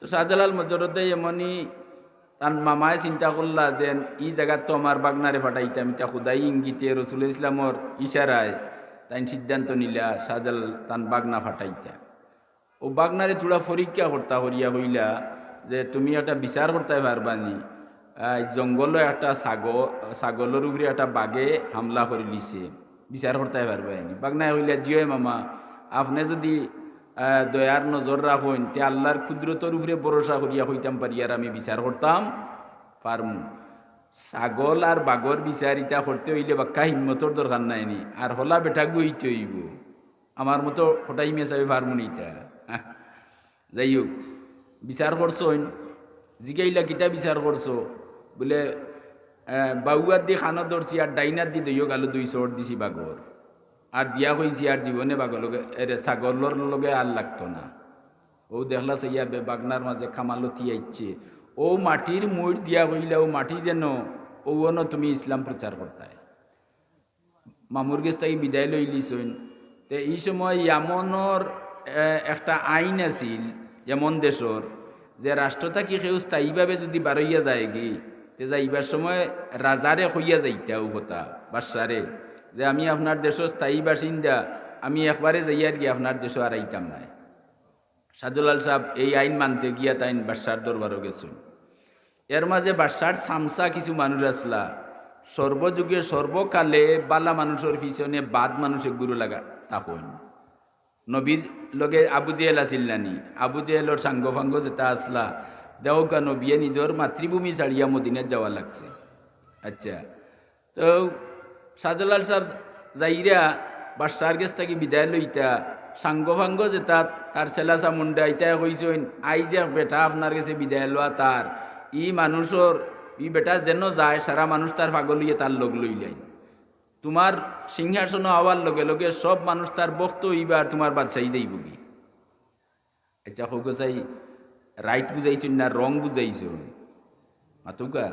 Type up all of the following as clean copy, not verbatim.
তো শাহজালাল মজরতে এমনই তার মামায় চিন্তা করলা যে ই জায়গাত তো আমার বাগনারে ফাটাইতাম, ইটা খুদাই ইঙ্গিতে রসুল ইসলামর ইশারায় তাই সিদ্ধান্ত নিলা শাহজালাল তান বাগনা ফাটাইতা। ও বাগনারে তোরা পরীক্ষা করতা হরিয়া হইলা যে তুমি একটা বিচার করতে পারবানি, জঙ্গলে একটা ছাগলের উপরে একটা বাঘে হামলা করে লিছে, বিচার করতে পারবানি। বাগনায় হইলা জিও মামা, আপনি যদি দয়ার নজর রাখেন তে আল্লাহর ক্ষুদ্রতর উপরে ভরসা করিয়া হইতাম পারি আর আমি বিচার করতাম পারমু। ছাগল আর বাঘর বিচার ইটা করতে হইলে বাক্কা হিম্মতর দরকার নাইনি, আর হলা বেটা গইতে হইব। আমার মতো হঠাই মেসাবি পারমু নি ইটা। যাই হোক, বিচার করছোন, জিগাইলা কিতা বিচার করছো, বলে বাউয়ার দিয়ে খানো ধরছি আর ডাইনার দিয়ে দইও গালো 2 চোট দিছি বাঘর, আর দিয়া হয়েছি আর জীবনে বাঘর লগে ছাগলর লগে আর লাগতো না। ও দেখলা সেইয়া বাগনার মাঝে খামালতি আইছে, ও মাটির মুড় দিয়া হইলে ও মাটি যেন ওন তুমি ইসলাম প্রচার করতায়। মামুর গেছ তাই বিদায় লইলিছইন। তে এই সময় ইয়ামনের একটা আইন আছিল, এমন দেশর যে রাষ্ট্রটা কি কেউ স্থায়ীভাবে যদি বারইয়া যায় কি, তে যাইবার সময় রাজারে হইয়া যাইতাও কথা বাদশারে, যে আমি আপনার দেশের স্থায়ী বাসিন্দা, আমি একবারে যাইয়ার গিয়ে আপনার দেশে আর আইতাম নাই। শাহজালাল সাহেব এই আইন মানতে গিয়া তাইন বাদশার দরবারও গেছেন। এর মাঝে বাদশার সামসা কিছু মানুষ আসলা, সর্বযুগে সর্বকালে বালা মানুষের পিছনে বাদ মানুষের গুরু লাগা তাকইন। নবীর লগে আবু জেহেল আছিল নানি, আবু জেহেলর সাঙ্গ ফাঙ্গ যেটা আসলা, দেওকা নবিয়ে নিজের মাতৃভূমি ছাড়িয়া মদিনাত যাওয়া লাগছে। আচ্ছা, তো শাহজালাল সাহেব যাইরা বাদশার গেছ থাকি বিদায় লইতা, সাঙ্গ ফাঙ্গ যেটা তার ছেলা চামুন্ডা ইটা কইছেন, আই যে বেটা আপনার কাছে বিদায় লওয়া তার, ই মানুষের ই বেটা যেন যায় সারা মানুষ তার পাগল হইয়া তার লগ লইলেন। তোমার সিংহাসন হওয়ার লগে লগে সব মানুষ তার বক্ত হইবা আর তোমার বাদশাহী যাইব কি। আচ্ছা হোক চাই রাইট বুঝাইছেন না রং বুঝাইছ মাতুকা,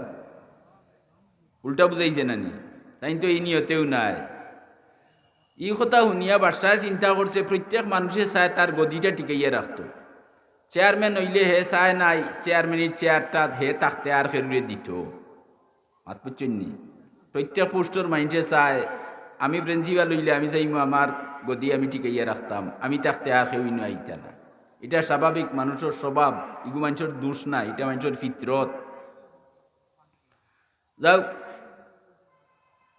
উল্টা বুঝাইছে নানি, তাই তো এই নিয়তেও নাই। ই কথা শুনিয়া বাদশাহ চিন্তা করছে প্রত্যেক মানুষে চায় তার গদিটা টিকাইয়া রাখতো। চেয়ারম্যান হইলে হে চায় নাই চেয়ারম্যানের চেয়ারটা হে তাকতে আর খেরুয়ে দিত, মাত বুঝছেন নি। প্রত্যেক পোস্টর মাইন্ডে চায় আমি প্রিন্সিপাল হইলে আমি চাইমু আমার গদি আমি টিকাইয়া রাখতাম, আমি তাকতে আর কেউ ইনো আইতা না। এটা স্বাভাবিক মানুষের স্বভাব, ইগু মানুষের দোষ না, এটা মানুষের ফিতরত। যাও,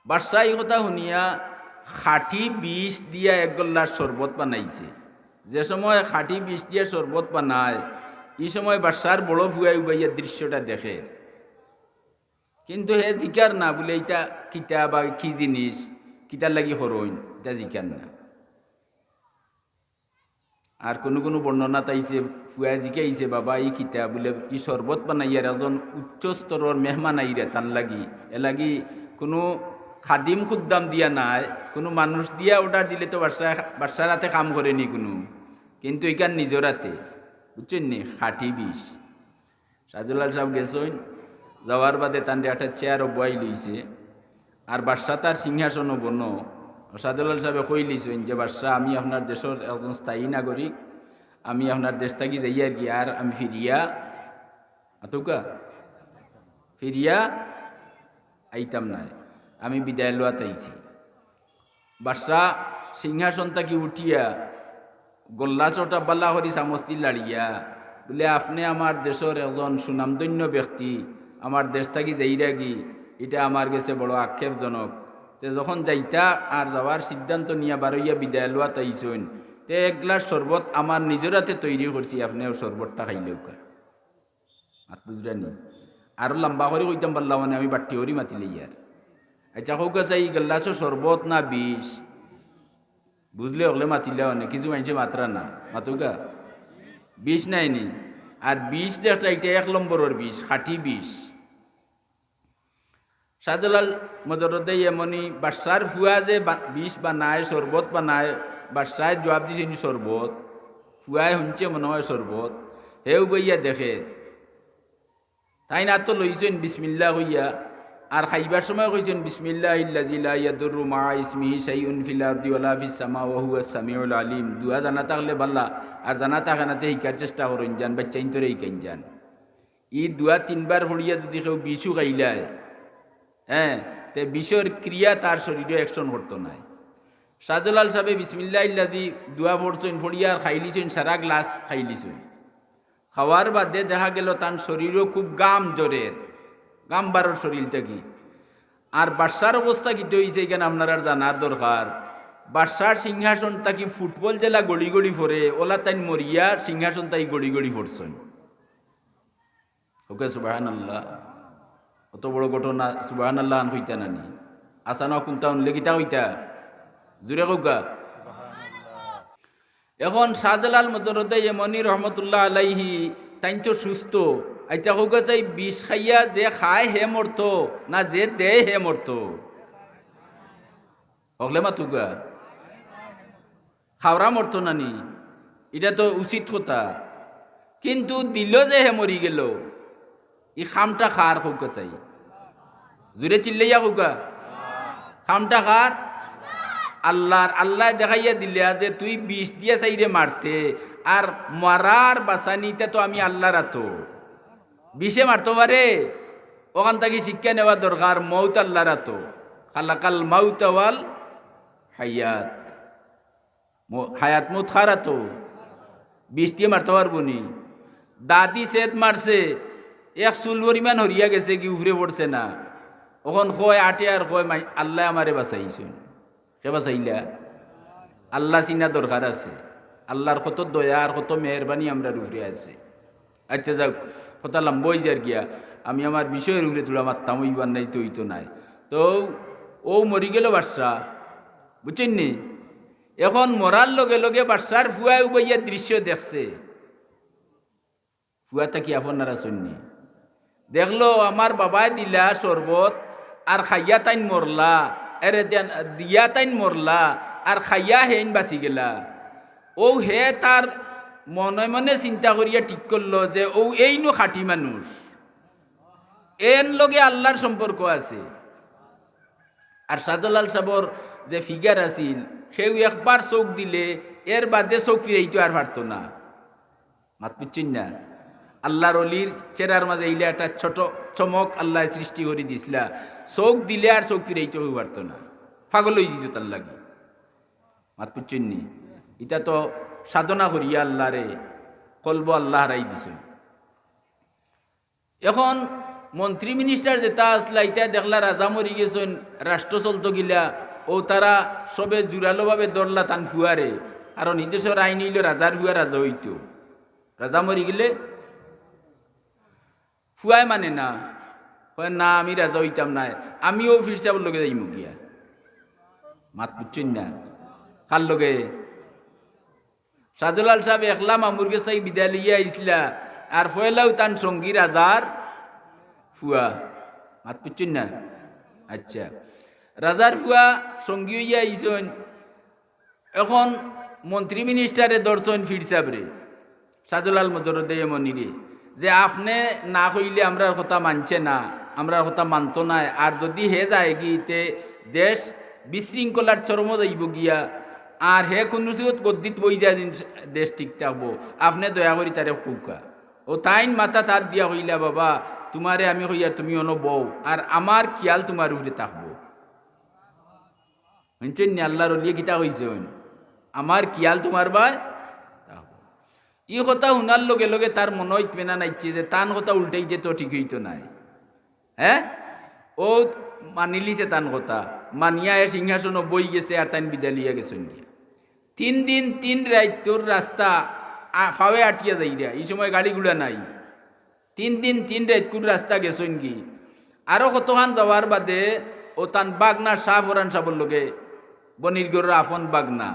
বাদশাহ এই কথা শুনিয়া খাঁটি বিষ দিয়া এক গল্লার শরবত বানাইছে। যে সময় খাঁটি বিষ দিয়া শরবত বানায়, এই সময় বাদশার বড় ফুয়াই উবাইয়া দৃশ্যটা দেখে, কিন্তু হে জিকার না বলে এটা কিতা বা কি জিনিস, কিতার লাগি হরইন, এটা জিকার না। আর কোনো কোনো বর্ণনা তাইছে ফুয়া জিকাইছে, বাবা এই কিতা বলে ই শরবত বানাইয়ার একজন উচ্চ স্তরের মেহমান আইরে তার লাগি, এ লাগি কোনো খাদিম খুদ্দাম দিয়া নাই, কোনো মানুষ দিয়া অর্ডার দিলে তো বাদশার হাতে কাম করেনি কোনো, কিন্তু এখান নিজের হাতে, বুঝছেন নি, খাঁটি বিষ। শাহজালাল সাহেব গেছেন, যাওয়ার বাদে তান্ডে একটা চেয়ারও বয়াই লইছে, আর বাদশাহ তার সিংহাসনও বন। শাহজালাল সাহেবে কই লিছেন যে বাদশাহ আমি আপনার দেশের একজন স্থায়ী নাগরিক, আমি আপনার দেশ থাকি যাইয়ার গিয়া আর আমি ফিরিয়া আইতাম নাই, আমি বিদায় লওয়াতে আইছি। বাদশাহ সিংহাসন থাকি উঠিয়া গোল্লা চটা বাল্লা হরি সামস্তি লাড়িয়া বলে, আপনি আমার দেশের একজন সুনামধন্য ব্যক্তি, আমার দেশ থাকি যাইরা গি, এটা আমার কাছে বড় আক্ষেপজনক। তে যখন যাইতা আর যাওয়ার সিদ্ধান্ত নিয়ে বারইয়া বিদায় লওয়া তাইছেন, তে এক গ্লাস শরবত আমার নিজের হাতে তৈরি করছি, আপনিও শরবতটা খাইলেও কা মাত বুঝরানি। আরো লম্বা করে কইতাম পারলাম মানে আমি বাট্টি হরি মাতিলে ইয়ার। আচ্ছা হোক আছে এই গ্লাসও শরবত না বিষ, বুঝলে হলে মাতিলে অনেক কিছু মানুষে মাত্রা না, মাতুকা বিষ নাইনি। আর বিষ যেটা এটা 1 নম্বরের বিষ, খাঁটি বিষ। শাহজালাল মজরদে এমনি বাদশার ফুয়া যে বিষ বানায় শরবত বানায়, বাদশাহ জবাব দিছে শরবত, ফুয়ায় শুনছে মনে হয় শরবত, হেউ বইয়া দেখে তাই না তো লইছেন বিসমিল্লাহ হইয়া, আর খাইবার সময় কইছেন বিসমিল্লাহিল্লাযী লা ইয়াদুররু মা ইসমিহি শাইউন ফিল আরদি ওয়ালা ফিস সামা ওয়া হুয়াস সামিউল আলিম। দুয়া জানা থাকলে বাল্লা, আর জানা থাকে না তে শিকার চেষ্টা করুন যান, বাচ্চাইন তোরে শিকাইন যান। ই দুয়া 3 বার পড়িয়া যদি কেউ বিষু খাইলায়, হ্যাঁ, তে বিষর ক্রিয়া তার শরীরে অ্যাকশন করতো নাই। শাহজালাল সাহেব বিসমিল্লাহিল্লাযী দুয়া পড়ছেন, পড়িয়া আর খাইলিছেন, সারা গ্লাস খাইলিছেন। খাওয়ার বাদে দেখা গেল তার শরীরও খুব গাম জ্বরের, গাম বারোর শরীরটা কি। আর বাদশার অবস্থা কি হয়েছে এখানে আপনার আর জানার দরকার। বাদশার সিংহাসন তাকি ফুটবল জেলা গড়ি গড়ি ফরে, ওলা তাই মরিয়া সিংহাসন তাই গড়ি গড়ি ফরছেন। ওকে সুবহানাল্লাহ, অত বড় ঘটনা সুবহানাল্লাহ আন হইতা নানি আসানো কোনটা উনলে কিতা হইতা জুড়ে কৌকা। এখন শাহজালাল মদরদে ইমানি রহমতুল্লাহ আলাইহি তাই তো সুস্থ। আচ্ছা কৌকা চাই বিষ খাইয়া যে খায় হে মরত না যে দে হে মরত? হকলে মাতুকা খাওয়া মরত নানি, এটা তো উচিত কথা। কিন্তু দিল যে হে মরি গেল, ই খামটা খার কৌকা চাই জুড়ে চিল্লাইয়া কৌকা। খামটা খার আল্লাহর। আল্লাহ দেখাইয়া দিলে যে তুই বিষ দিয়া চাইরে মারতে, আর মারার বাসানিতে তো আমি আল্লাহর আতো বিষে মারতে পারে। ওখান থেকে শিক্ষা নেওয়া দরকার, মৌত আল্লাহর আতো। খালাকাল মাউত ওয়াল হায়াত, হায়াত মৌত খার আতো, বিষ দিয়ে মারতে পারবো নি। দাদি সেত মারছে, এক চুল পরিমাণ হরিয়া গেছে কি উফরে পড়ছে না। ওখন কয় আটে আর কয় আল্লাহ আমারে বাঁচাইছেন। কে বাঁচাইলা? আল্লাহ চিনা দরকার আছে। আল্লাহর কত দয়া আর কত মেহরবানি আমরা উপরে আছে। আচ্ছা যাক, কথা লম্বই যার গিয়া, আমি আমার বিষয়ের উপরে তোলা মারতাম, ওইবার নাই তো হইতো নাই। তো ও মরি গেল বাদশা, বুঝছেন নি। এখন মরার লগে লগে বাদশার ফুয়ায় উবাইয়া দৃশ্য দেখছে। ফুয়াটা কি আপনারা শুননি? দেখলো আমার বাবায় দিলা শরবত আর খাইয়া তাইন মরলা, এরে দিয়া তাইন মরলা আর খাইয়া হেন বাঁচি গেলা। ও হে তার মনে মনে চিন্তা করিয়া ঠিক করলো যে ও এইনো খাঁটি মানুষ, এর লগে আল্লাহর সম্পর্ক আছে। আর শাহজালাল সাবর যে ফিগার আছিল, সেও একবার চোখ দিলে এর বাদে চোখ ফিরাইতো আর পারতো না। মাত বুঝছেন না? আল্লাহর অলির চেরার মাঝে ইলে একটা ছোট চমক আল্লাহ সৃষ্টি করে দিছিলা, চোখ দিলে আর চোখ ফিরাইতে হয়ে পারত না, পাগল হয়ে যেত তার লাগে। মাত বুঝছেন নি? এটা তো সাধনা করিয়া আল্লাহরে কলব আল্লাহ হারাই দিছ। এখন মন্ত্রী মিনিস্টার যেটা আসলা, এটা দেখলা রাজা মরি গেছেন, রাষ্ট্র চলত গিলা, ও তারা সবে জোরালোভাবে দরলা তান ফুয়ারে। কারণ নিজস্ব আইন হইল রাজার ফুয়া রাজা হইত, রাজা মরি গেলে ফুয়াই মানে না, কয় না আমি রাজা হইতাম না, আমিও ফিরসাবর লগে যাইমু গিয়া। মাত বুঝছেন না? কার লগে? শাহজালাল সাহেব একলা মামুর গেছে বিদায় লইয়া আইসলা, আর ফয়লাও তান সঙ্গী রাজার ফুয়া। মাত বুঝছেন না? আচ্ছা, রাজার ফুয়া সঙ্গী হইয়া আইসন। এখন মন্ত্রী মিনিস্টারে দর্শন ফিরসাবরে শাহজালাল মজরদে মনিরে যে আপনি না হইলে আমরার কথা মানছে না, আমরার কথা মানত না, আর যদি হে যায় গিতে দেশ বিশৃঙ্খলার চরম যাইব গিয়া, আর হে কোনো গদ্দিত বই যায় দেশ ঠিক থাকবো, আপনি দয়া করি তারে খুকা। ও তাইন মাথা তাত দিয়া হইলা, বাবা তোমারে আমি হইয়া তুমি অন বউ, আর আমার খেয়াল তোমার উপরে থাকবো। শুনছেন নি? আল্লাহর অলিয়ে গীতা হইছে, আমার খেয়াল তোমার ভাই। ই কথা শুনার লগে লগে তার মনে পেনা নাইছে যে তান কথা উল্টাই যে তো ঠিক হইতো নাই। হ্যাঁ, ও মানিলিছে তান কথা, মানিয়া এ সিংহাসন বই গেছে, আর তাই বিদায় লিয়া গেছেন গিয়া। 3 দিন 3 রাত তোর রাস্তা ফাওয়ে আটিয়া যাই রা, এই সময় গাড়িগুলা নাই। 3 দিন 3 রাত কোন রাস্তা গেছেন কি। আরো কতখান যাওয়ার বাদে ও তান বাগনা শাহ ফরান সাবর লগে বনির গড়ের আফন বাগনা,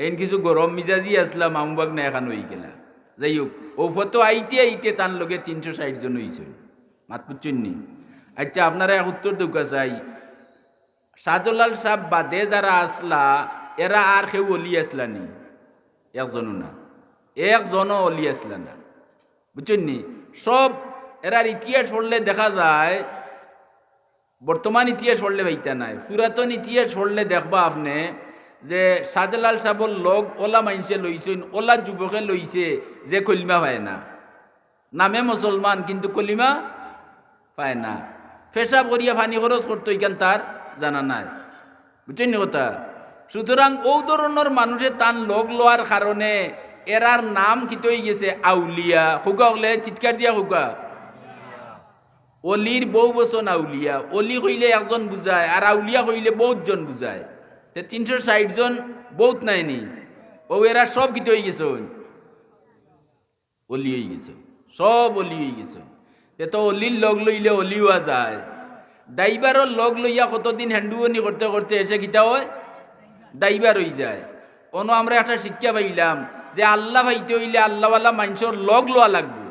এন কিছু গরম মিজাজি আসলাম মামু বাগনা এখান হয়ে গেলা। যাই হোক, ও ফটো আইতে আইতে তার লগে 360 জন হয়েছে। মাত বুঝছেন নি? আচ্ছা, আপনারা এক উত্তর দৌকা চাই, শাহজালাল সাহেব বাদে যারা আসলা এরা আর কেউ অলি আসলা নি? একজনও না, একজনও অলি আসলা না, বুঝছেন নি? সব এরার ইতিহাস পড়লে দেখা যায় বর্তমান ইতিহাস পড়লে ভাইতা নাই, পুরাতন ইতিহাস পড়লে দেখবা আপনি যে শাহজালাল সাহর লগ ওলা মাইনসে লইছেন, ওলা যুবকে লইছে যে কলিমা পায় না, নামে মুসলমান কিন্তু কলিমা পায় না, পেশাব করিয়া পানি খরচ করতো এখান তার জানা নাই, বুঝছেন নি কথা। সুতরাং ও ধরনের মানুষের তান লগ লওয়ার কারণে এরার নাম কি হয়ে গেছে আউলিয়া। হুকা হলে চিৎকার দিয়া হুকা, অলির বহু বচন আউলিয়া। অলি কইলে একজন বুঝায় আর আউলিয়া কইলে বহুত জন বুঝায়। 360 জন বহুত নাইনি, ও এরা সব কি হয়ে গেছে অলি হয়ে গেছে, সব অলি হয়ে গেছে। তো অলির লগ লইলে অলিওয়া যায়। ড্রাইভারও লগ লইয়া কতদিন হ্যান্ডুবনি করতে করতে এসে কিতা হয় ড্রাইভার হয়ে যায়। অন্য আমরা একটা শিক্ষা পাইলাম যে আল্লাহ ভাইতে হইলে আল্লাহওয়ালা মানুষের লগ লওয়া লাগবে।